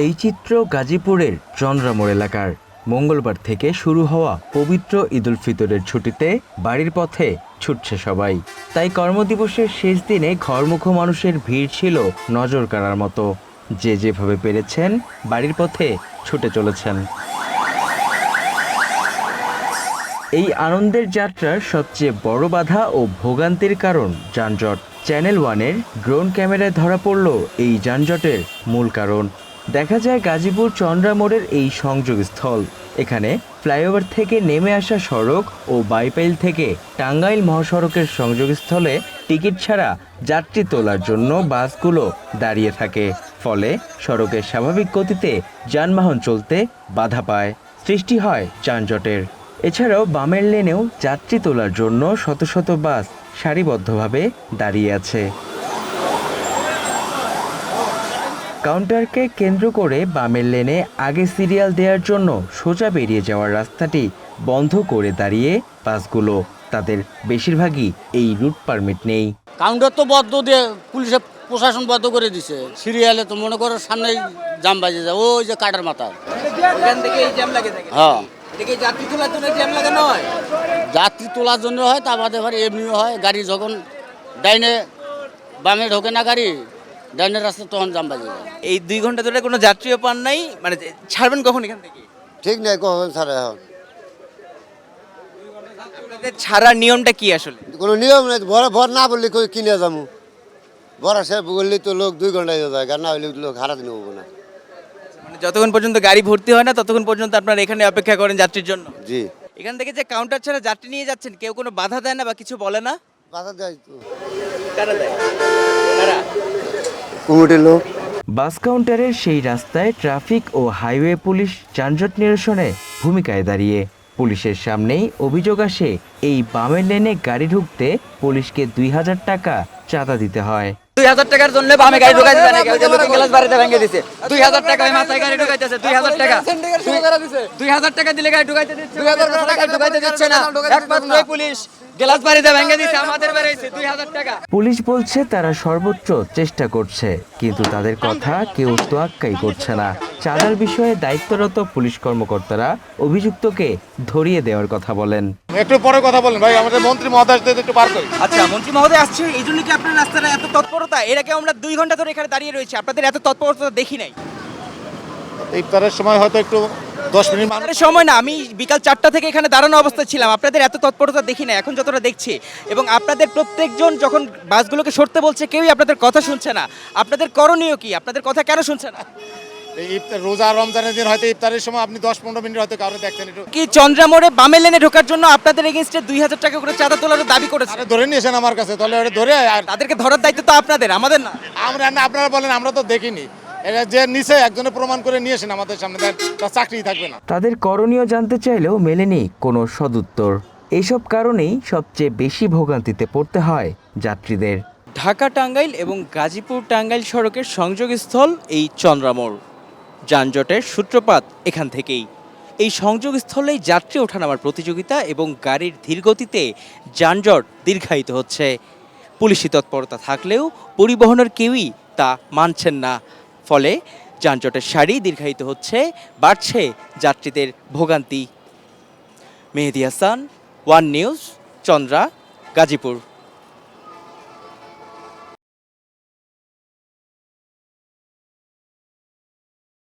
এই চিত্র গাজীপুরের চন্দ্রামোড় এলাকার। মঙ্গলবার থেকে শুরু হওয়া পবিত্র ঈদুল ফিতরের ছুটিতে বাড়ির পথে ছুটছে সবাই। তাই কর্মদিবসের শেষ দিনে ঘরমুখো মানুষের ভিড় ছিল নজর কাড়ার মতো। যে যেভাবে পেরেছেন বাড়ির পথে ছুটে চলেছেন। এই আনন্দের যাত্রার সবচেয়ে বড় বাধা ও ভোগান্তির কারণ যানজট। চ্যানেল ওয়ানের ড্রোন ক্যামেরায় ধরা পড়ল এই যানজটের মূল কারণ। দেখা যায় গাজীপুর চন্দ্রামোড়ের এই সংযোগস্থল। এখানে ফ্লাইওভার থেকে নেমে আসা সড়ক ও বাইপাইল থেকে টাঙ্গাইল মহাসড়কের সংযোগস্থলে টিকিট ছাড়া যাত্রী তোলার জন্য বাসগুলো দাঁড়িয়ে থাকে। ফলে সড়কের স্বাভাবিক গতিতে যানবাহন চলতে বাধা পায়, সৃষ্টি হয় যানজটের। এছাড়াও বামের লেনেও যাত্রী তোলার জন্য শত শত বাস সারিবদ্ধভাবে দাঁড়িয়ে আছে। কাউন্টারকে কেন্দ্র করে বামের লেনে আগে সিরিয়াল দেওয়ার জন্য সোজা বেরিয়ে যাওয়ার রাস্তাটি বন্ধ করে দাঁড়িয়ে বাসগুলো। তাদের বেশিরভাগই এই রুট পারমিট নেই। কাউন্টার তো বদ্ধ দিয়ে পুলিশে প্রশাসন বদ্ধ করে দিছে। সিরিয়ালে তো মনে করো সামনে জাম বাজে যায়, ওই যে কাটার মাথা হ্যাঁ যাত্রী তোলার জন্য জ্যাম লাগানো হয়। যাত্রী তোলার জন্য হয়, তা বাদে ভাই এমনিও হয়। গাড়ি যখন ডাইনে বামে ঢোকে না গাড়ি, ডাইনের রাস্তা তখন জাম বাজে যায়। এই 2 ঘন্টা ধরে কোনো যাত্রীও পান নাই, মানে ছাড়বেন কখন এখান থেকে? ঠিক নেই কখন ছাড়ে এখন আপনাদের ছাড়ার নিয়মটা কি আসলে? কোনো নিয়ম নেই। ভর না বললে কিনে যাবো, ভরা সে বললে তো লোক 2 ঘন্টায় যায়, আর না হলে লোক হারা দিন হবো না। মানে যতক্ষণ পর্যন্ত গাড়ি ভর্তি হয় না ততক্ষণ পর্যন্ত আপনারা এখানে অপেক্ষা করেন যাত্রীর জন্য? জি। এখান থেকে যে কাউন্টার ছাড়া যাত্রী নিয়ে যাচ্ছেন, কেউ কোনো বাধা দেয় না বা কিছু বলে না? বাধা দেয় তো কারা দেয়? কারা? কুমিটির লোক। বাস কাউন্টারের সেই রাস্তায় ট্রাফিক ও হাইওয়ে পুলিশ যানজট নিরসনে ভূমিকায় দাঁড়িয়ে। পুলিশের সামনেই অভিযোগ আসে, এই বামের লেনে গাড়ি ঢুকতে পুলিশকে 2000 টাকা চাঁদা দিতে হয়। 2000 টাকার জন্য বামে গাড়ি ঢুকাইতে দেয় না, কেউ যে লুকিং গ্লাস বাড়িতে ভেঙে দিছে। 2000 টাকা মাথায় গাড়ি ঢুকাইতেছে, 2000 টাকা 2000 টাকা দিলে গাড়ি ঢুকাইতে দিচ্ছে, 2000 টাকা ঢুকাইতে দিচ্ছে না। একমাত্র পুলিশ গ্লাস বাড়িতে ভেঙে দিছে, আমাদের বাড়িতে 2000 টাকা। পুলিশ বলছে তারা সর্বোচ্চ চেষ্টা করছে, কিন্তু তাদের কথা কেউ তোয়াক্কাই করছে না। চাঁদার বিষয়ে দায়িত্বরত পুলিশ কর্মকর্তারা অভিযুক্তকে ধরিয়ে দেওয়ার কথা বলেন। একটু পরে কথা বলেন ভাই, আমাদের মন্ত্রী মহোদয় একটু পার করি। আচ্ছা, মন্ত্রী মহোদয় আসছে, এই জন্য কি আপনার রাস্তাটা এত তৎপরতা? এর আগে আমরা 2 ঘন্টা ধরে এখানে দাঁড়িয়ে রয়েছি, আপনাদের এত তৎপরতা দেখি নাই। ইফতারের সময় হয়তো একটু 10 মিনিট আমাদের সময় না, আমি বিকাল 4টা থেকে এখানে দাঁড়ানো অবস্থায় ছিলাম, আপনাদের এত তৎপরতা দেখি না। এখন যতটা দেখছি, এবং আপনাদের প্রত্যেকজন যখন বাসগুলোকে সরতে বলছে, কেউই আপনাদের কথা শুনছে না। আপনাদের করণীয় কি? আপনাদের কথা কেন শুনছে না? এই ইফতার রোজা রমজানের দিন হয়তো ইফতারের সময় আপনি 10-15 মিনিট হয়তো কারণে দেখছেন একটু কি চন্দ্রামোড়ে বামে লেনে ঢোকার জন্য আপনাদের এগেইনস্টে 2000 টাকা করে চাঁদা তোলার দাবি করেছে? আরে ধরে নিয়েছেন আমার কাছে, তাহলে ওটা ধরে আর তাদেরকে ধরার দায়িত্ব তো আপনাদের, আমাদের না। আমরা না, আপনারা বলেন, আমরা তো দেখিনি। এটা যে নিচে একজনে প্রমাণ করে নিয়েছেন আমাদের সামনে, তার চাকরি থাকবে না। তাদের করণীয় জানতে চাইলেও মেলেনি কোনো সদুত্তর। এইসব কারণেই সবচেয়ে বেশি ভোগান্তিতে পড়তে হয় যাত্রীদের। ঢাকা টাঙ্গাইল এবং গাজীপুর টাঙ্গাইল সড়কের সংযোগস্থল এই চন্দ্রামোড়। যানজটের সূত্রপাত এখান থেকেই। এই সংযোগস্থলেই যাত্রী ওঠানামার প্রতিযোগিতা এবং গাড়ির ধীরগতিতে যানজট দীর্ঘায়িত হচ্ছে। পুলিশি তৎপরতা থাকলেও পরিবহনের কেউই তা মানছেন না। ফলে যানজটের সারি দীর্ঘায়িত হচ্ছে, বাড়ছে যাত্রীদের ভোগান্তি। মেহেদী হাসান, ওয়ান নিউজ, চন্দ্রা, গাজীপুর।